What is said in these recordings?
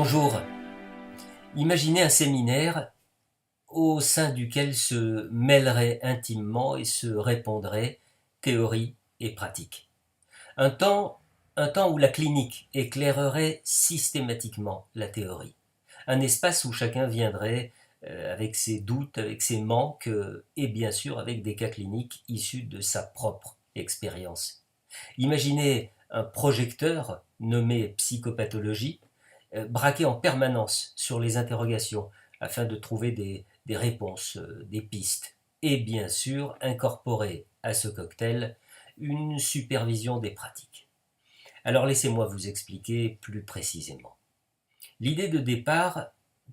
Bonjour. Imaginez un séminaire au sein duquel se mêleraient intimement et se répondraient théorie et pratique. Un temps, un temps où la clinique éclairerait systématiquement la théorie. Un espace où chacun viendrait avec ses doutes, avec ses manques et bien sûr avec des cas cliniques issus de sa propre expérience. Imaginez un projecteur nommé psychopathologie braqué en permanence sur les interrogations afin de trouver des réponses, des pistes et bien sûr incorporer à ce cocktail une supervision des pratiques. Alors laissez-moi vous expliquer plus précisément. L'idée de départ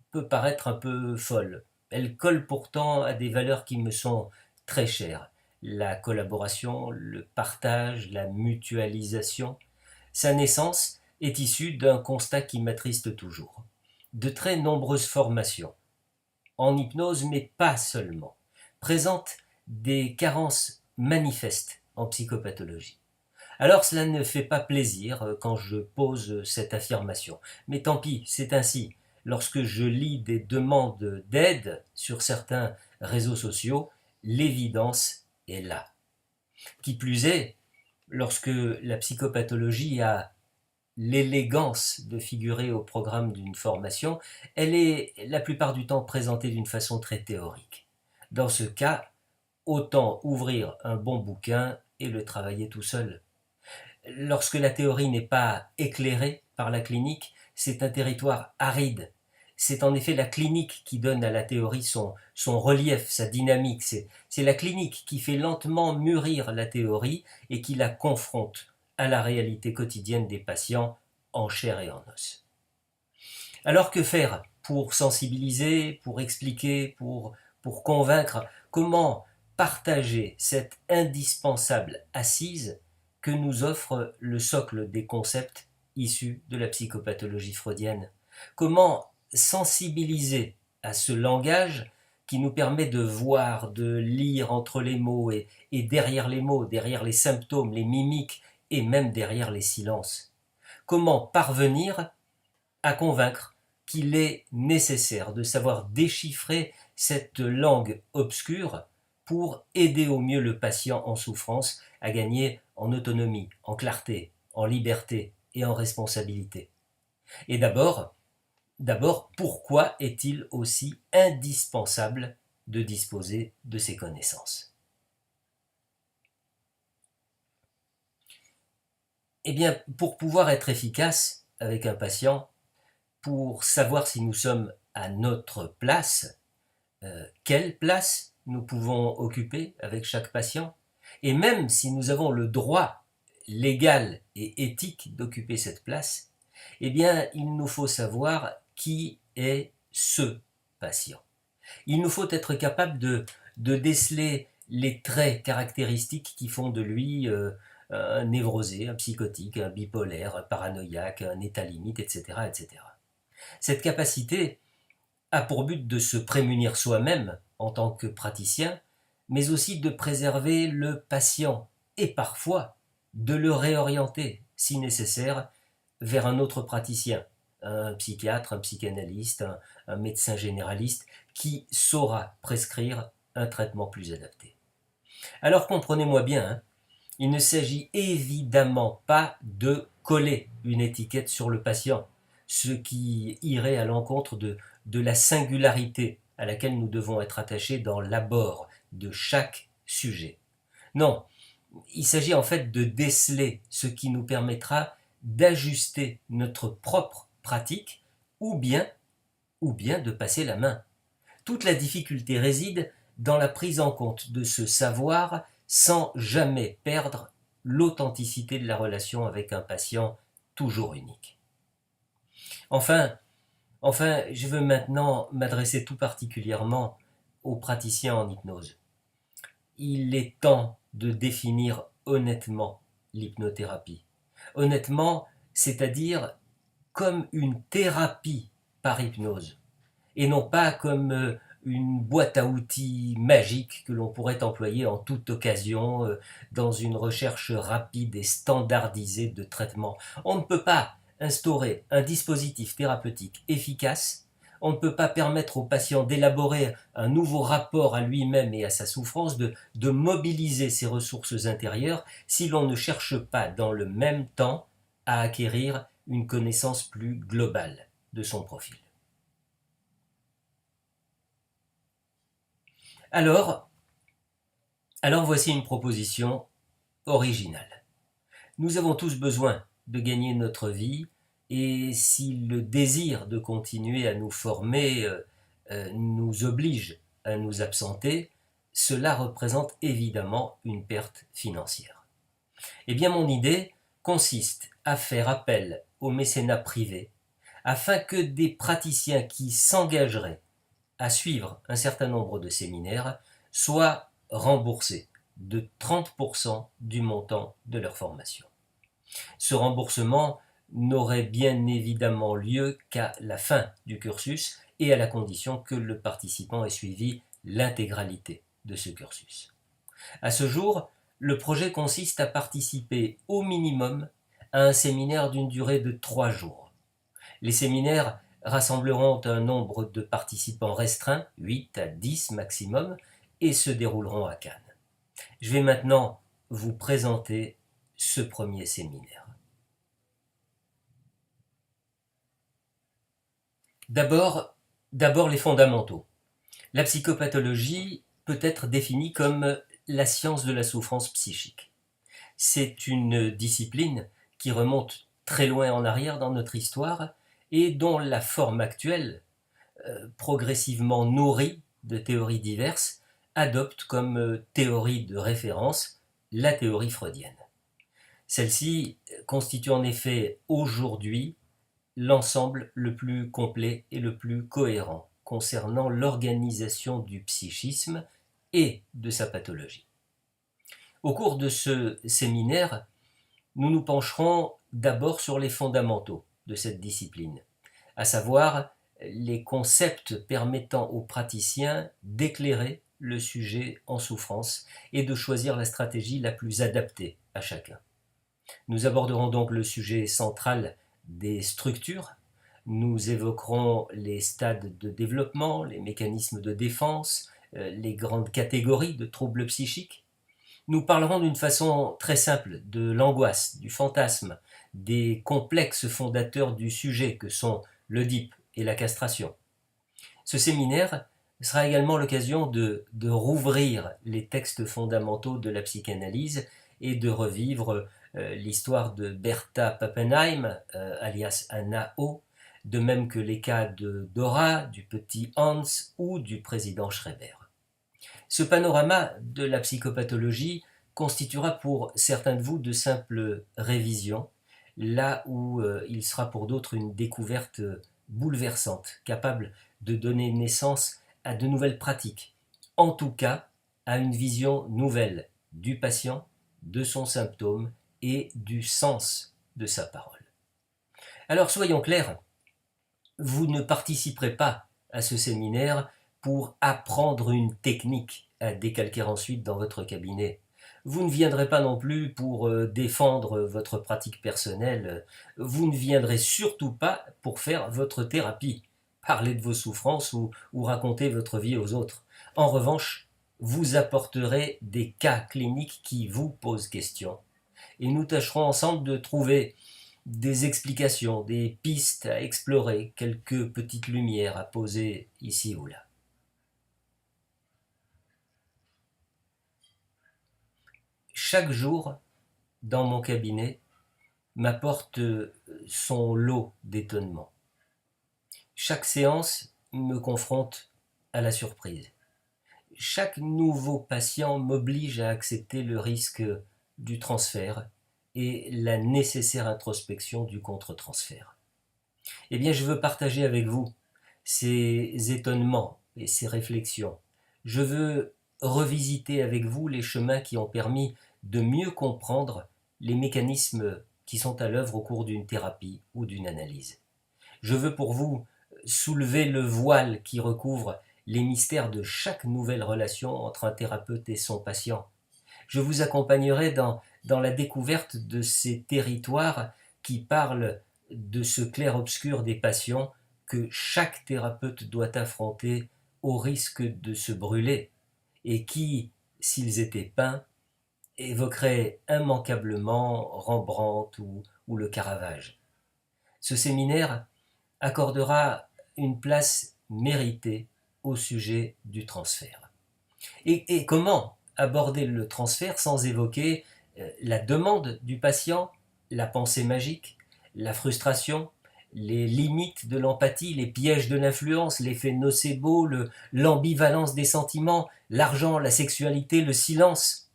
peut paraître un peu folle. Elle colle pourtant à des valeurs qui me sont très chères. La collaboration, le partage, la mutualisation. Sa naissance est issue d'un constat qui m'attriste toujours. De très nombreuses formations, en hypnose mais pas seulement, présentent des carences manifestes en psychopathologie. Alors cela ne fait pas plaisir quand je pose cette affirmation. Mais tant pis, c'est ainsi. Lorsque je lis des demandes d'aide sur certains réseaux sociaux, l'évidence est là. Qui plus est, lorsque la psychopathologie a l'élégance de figurer au programme d'une formation, elle est la plupart du temps présentée d'une façon très théorique. Dans ce cas, autant ouvrir un bon bouquin et le travailler tout seul. Lorsque la théorie n'est pas éclairée par la clinique, c'est un territoire aride. C'est en effet la clinique qui donne à la théorie son relief, sa dynamique. C'est la clinique qui fait lentement mûrir la théorie et qui la confronte à la réalité quotidienne des patients en chair et en os. Alors que faire pour sensibiliser, pour expliquer, pour convaincre? Comment partager cette indispensable assise que nous offre le socle des concepts issus de la psychopathologie freudienne? Comment sensibiliser à ce langage qui nous permet de voir, de lire entre les mots et derrière les mots, derrière les symptômes, les mimiques et même derrière les silences? Comment parvenir à convaincre qu'il est nécessaire de savoir déchiffrer cette langue obscure pour aider au mieux le patient en souffrance à gagner en autonomie, en clarté, en liberté et en responsabilité? Et d'abord, pourquoi est-il aussi indispensable de disposer de ces connaissances? Eh bien, pour pouvoir être efficace avec un patient, pour savoir si nous sommes à notre place, quelle place nous pouvons occuper avec chaque patient, et même si nous avons le droit légal et éthique d'occuper cette place, eh bien, il nous faut savoir qui est ce patient. Il nous faut être capable de déceler les traits caractéristiques qui font de lui un névrosé, un psychotique, un bipolaire, un paranoïaque, un état limite, etc., etc. Cette capacité a pour but de se prémunir soi-même en tant que praticien, mais aussi de préserver le patient et parfois de le réorienter, si nécessaire, vers un autre praticien, un psychiatre, un psychanalyste, un médecin généraliste, qui saura prescrire un traitement plus adapté. Alors comprenez-moi bien, hein, il ne s'agit évidemment pas de coller une étiquette sur le patient, ce qui irait à l'encontre de la singularité à laquelle nous devons être attachés dans l'abord de chaque sujet. Non, il s'agit en fait de déceler ce qui nous permettra d'ajuster notre propre pratique ou bien, ou bien de passer la main. Toute la difficulté réside dans la prise en compte de ce savoir sans jamais perdre l'authenticité de la relation avec un patient toujours unique. Enfin, je veux maintenant m'adresser tout particulièrement aux praticiens en hypnose. Il est temps de définir honnêtement l'hypnothérapie. Honnêtement, c'est-à-dire comme une thérapie par hypnose, et non pas comme une boîte à outils magique que l'on pourrait employer en toute occasion dans une recherche rapide et standardisée de traitement. On ne peut pas instaurer un dispositif thérapeutique efficace, on ne peut pas permettre au patient d'élaborer un nouveau rapport à lui-même et à sa souffrance, de mobiliser ses ressources intérieures, si l'on ne cherche pas dans le même temps à acquérir une connaissance plus globale de son profil. Alors voici une proposition originale. Nous avons tous besoin de gagner notre vie, et si le désir de continuer à nous former nous oblige à nous absenter, cela représente évidemment une perte financière. Eh bien, mon idée consiste à faire appel au mécénat privé afin que des praticiens qui s'engageraient à suivre un certain nombre de séminaires soient remboursés de 30% du montant de leur formation. Ce remboursement n'aurait bien évidemment lieu qu'à la fin du cursus et à la condition que le participant ait suivi l'intégralité de ce cursus. À ce jour, le projet consiste à participer au minimum à un séminaire d'une durée de 3 jours. Les séminaires rassembleront un nombre de participants restreint, 8 à 10 maximum, et se dérouleront à Cannes. Je vais maintenant vous présenter ce premier séminaire. D'abord les fondamentaux. La psychopathologie peut être définie comme la science de la souffrance psychique. C'est une discipline qui remonte très loin en arrière dans notre histoire et dont la forme actuelle, progressivement nourrie de théories diverses, adopte comme théorie de référence la théorie freudienne. Celle-ci constitue en effet aujourd'hui l'ensemble le plus complet et le plus cohérent concernant l'organisation du psychisme et de sa pathologie. Au cours de ce séminaire, nous nous pencherons d'abord sur les fondamentaux de cette discipline, à savoir les concepts permettant aux praticiens d'éclairer le sujet en souffrance et de choisir la stratégie la plus adaptée à chacun. Nous aborderons donc le sujet central des structures, nous évoquerons les stades de développement, les mécanismes de défense, les grandes catégories de troubles psychiques. Nous parlerons d'une façon très simple de l'angoisse, du fantasme, des complexes fondateurs du sujet que sont l'Oedipe et la castration. Ce séminaire sera également l'occasion de rouvrir les textes fondamentaux de la psychanalyse et de revivre l'histoire de Bertha Pappenheim, alias Anna O, de même que les cas de Dora, du petit Hans ou du président Schreiber. Ce panorama de la psychopathologie constituera pour certains de vous de simples révisions, là où il sera pour d'autres une découverte bouleversante, capable de donner naissance à de nouvelles pratiques, en tout cas à une vision nouvelle du patient, de son symptôme et du sens de sa parole. Alors soyons clairs, vous ne participerez pas à ce séminaire pour apprendre une technique à décalquer ensuite dans votre cabinet. Vous ne viendrez pas non plus pour défendre votre pratique personnelle. Vous ne viendrez surtout pas pour faire votre thérapie, parler de vos souffrances ou raconter votre vie aux autres. En revanche, vous apporterez des cas cliniques qui vous posent question. Et nous tâcherons ensemble de trouver des explications, des pistes à explorer, quelques petites lumières à poser ici ou là. Chaque jour, dans mon cabinet, m'apporte son lot d'étonnements. Chaque séance me confronte à la surprise. Chaque nouveau patient m'oblige à accepter le risque du transfert et la nécessaire introspection du contre-transfert. Eh bien, je veux partager avec vous ces étonnements et ces réflexions. Je veux revisiter avec vous les chemins qui ont permis de mieux comprendre les mécanismes qui sont à l'œuvre au cours d'une thérapie ou d'une analyse. Je veux pour vous soulever le voile qui recouvre les mystères de chaque nouvelle relation entre un thérapeute et son patient. Je vous accompagnerai dans la découverte de ces territoires qui parlent de ce clair-obscur des passions que chaque thérapeute doit affronter au risque de se brûler et qui, s'ils étaient peints, évoqueraient immanquablement Rembrandt ou le Caravage. Ce séminaire accordera une place méritée au sujet du transfert. Et comment aborder le transfert sans évoquer la demande du patient, la pensée magique, la frustration, les limites de l'empathie, les pièges de l'influence, l'effet nocebo, l'ambivalence des sentiments, l'argent, la sexualité, le silence.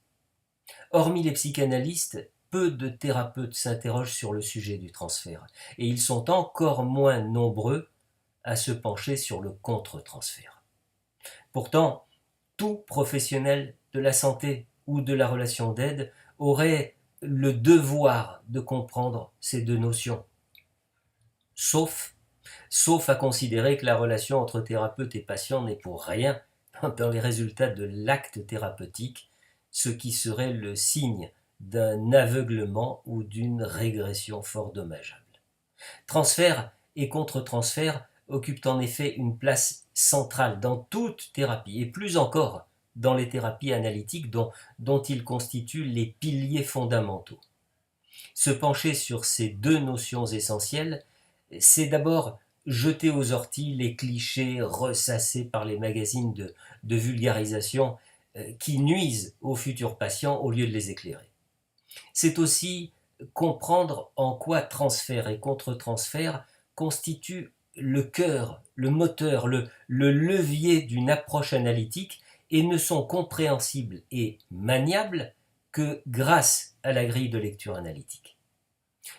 Hormis les psychanalystes, peu de thérapeutes s'interrogent sur le sujet du transfert, et ils sont encore moins nombreux à se pencher sur le contre-transfert. Pourtant, tout professionnel de la santé ou de la relation d'aide aurait le devoir de comprendre ces deux notions. Sauf à considérer que la relation entre thérapeute et patient n'est pour rien dans les résultats de l'acte thérapeutique, ce qui serait le signe d'un aveuglement ou d'une régression fort dommageable. Transfert et contre-transfert occupent en effet une place centrale dans toute thérapie, et plus encore dans les thérapies analytiques dont ils constituent les piliers fondamentaux. Se pencher sur ces deux notions essentielles, c'est d'abord jeter aux orties les clichés ressassés par les magazines de vulgarisation qui nuisent aux futurs patients au lieu de les éclairer. C'est aussi comprendre en quoi transfert et contre-transfert constituent le cœur, le moteur, le levier d'une approche analytique et ne sont compréhensibles et maniables que grâce à la grille de lecture analytique.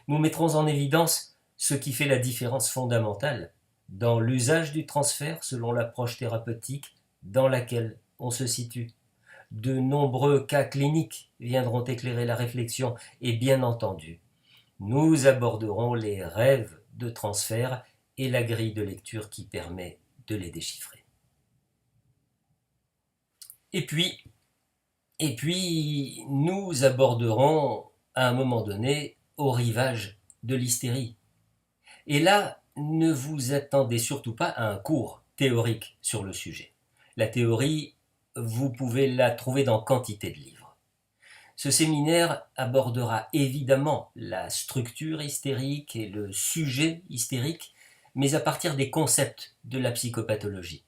Nous mettrons en évidence ce qui fait la différence fondamentale dans l'usage du transfert selon l'approche thérapeutique dans laquelle on se situe. De nombreux cas cliniques viendront éclairer la réflexion et bien entendu, nous aborderons les rêves de transfert et la grille de lecture qui permet de les déchiffrer. Et puis, nous aborderons à un moment donné au rivage de l'hystérie. Et là, ne vous attendez surtout pas à un cours théorique sur le sujet. La théorie, vous pouvez la trouver dans quantité de livres. Ce séminaire abordera évidemment la structure hystérique et le sujet hystérique, mais à partir des concepts de la psychopathologie,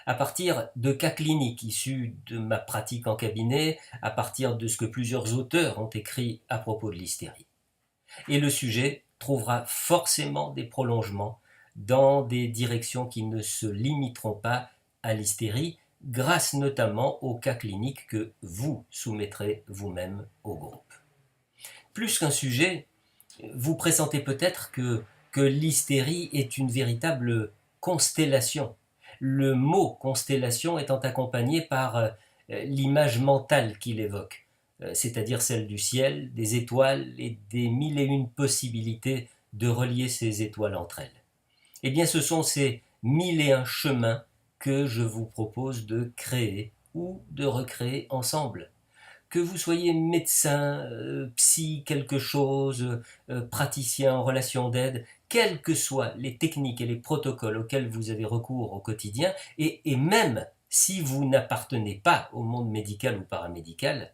à partir de cas cliniques issus de ma pratique en cabinet, à partir de ce que plusieurs auteurs ont écrit à propos de l'hystérie. Et le sujet trouvera forcément des prolongements dans des directions qui ne se limiteront pas à l'hystérie, grâce notamment aux cas cliniques que vous soumettrez vous-même au groupe. Plus qu'un sujet, vous pressentez peut-être que l'hystérie est une véritable constellation. Le mot constellation étant accompagné par l'image mentale qu'il évoque, c'est-à-dire celle du ciel, des étoiles et des mille et une possibilités de relier ces étoiles entre elles. Eh bien, ce sont ces mille et un chemins que je vous propose de créer ou de recréer ensemble. Que vous soyez médecin, psy quelque chose, praticien en relation d'aide, quelles que soient les techniques et les protocoles auxquels vous avez recours au quotidien, et même si vous n'appartenez pas au monde médical ou paramédical,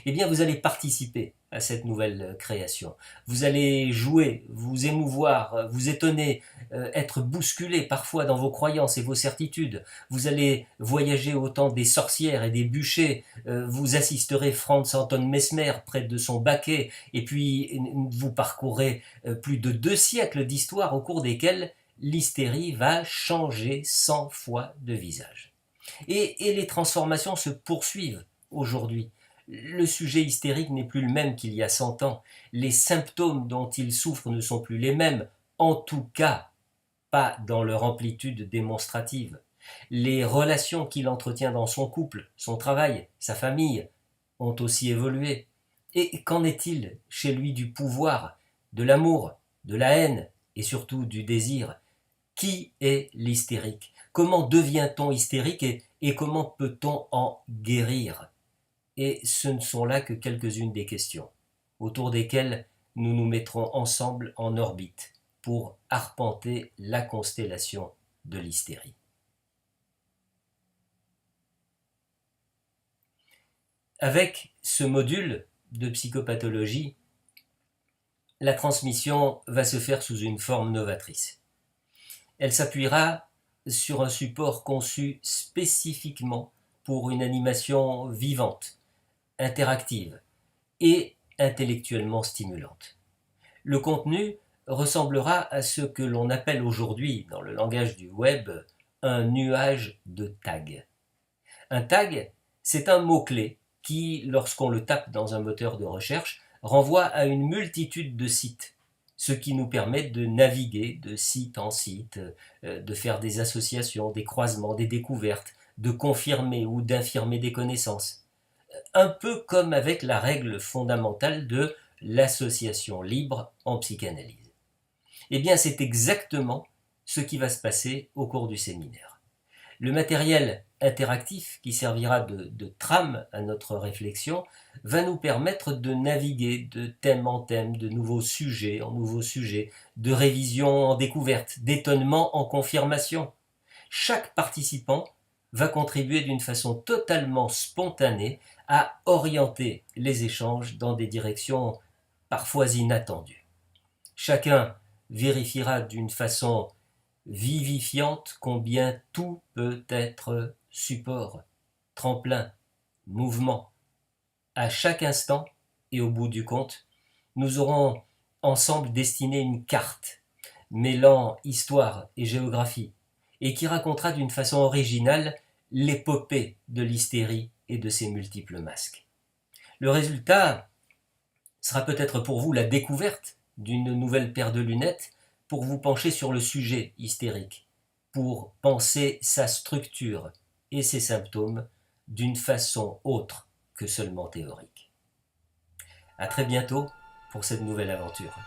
eh bien vous allez participer à cette nouvelle création. Vous allez jouer, vous émouvoir, vous étonner, être bousculé parfois dans vos croyances et vos certitudes. Vous allez voyager au temps des sorcières et des bûchers. Vous assisterez Franz Anton Mesmer près de son baquet. Et puis vous parcourrez plus de 2 siècles d'histoire au cours desquels l'hystérie va changer 100 fois de visage. Et les transformations se poursuivent aujourd'hui. Le sujet hystérique n'est plus le même qu'il y a 100 ans. Les symptômes dont il souffre ne sont plus les mêmes, en tout cas pas dans leur amplitude démonstrative. Les relations qu'il entretient dans son couple, son travail, sa famille, ont aussi évolué. Et qu'en est-il chez lui du pouvoir, de l'amour, de la haine et surtout du désir? Qui est l'hystérique? Comment devient-on hystérique et comment peut-on en guérir? Et ce ne sont là que quelques-unes des questions, autour desquelles nous nous mettrons ensemble en orbite, pour arpenter la constellation de l'hystérie. Avec ce module de psychopathologie, la transmission va se faire sous une forme novatrice. Elle s'appuiera sur un support conçu spécifiquement pour une animation vivante, interactive et intellectuellement stimulante. Le contenu ressemblera à ce que l'on appelle aujourd'hui, dans le langage du web, un nuage de tags. Un tag, c'est un mot-clé qui, lorsqu'on le tape dans un moteur de recherche, renvoie à une multitude de sites, ce qui nous permet de naviguer de site en site, de faire des associations, des croisements, des découvertes, de confirmer ou d'infirmer des connaissances. Un peu comme avec la règle fondamentale de l'association libre en psychanalyse. Eh bien, c'est exactement ce qui va se passer au cours du séminaire. Le matériel interactif qui servira de trame à notre réflexion va nous permettre de naviguer de thème en thème, de nouveaux sujets en nouveaux sujets, de révision en découverte, d'étonnement en confirmation. Chaque participant va contribuer d'une façon totalement spontanée à orienter les échanges dans des directions parfois inattendues. Chacun vérifiera d'une façon vivifiante combien tout peut être support, tremplin, mouvement. À chaque instant et au bout du compte, nous aurons ensemble dessiné une carte mêlant histoire et géographie et qui racontera d'une façon originale l'épopée de l'hystérie et de ses multiples masques. Le résultat sera peut-être pour vous la découverte d'une nouvelle paire de lunettes pour vous pencher sur le sujet hystérique, pour penser sa structure et ses symptômes d'une façon autre que seulement théorique. À très bientôt pour cette nouvelle aventure.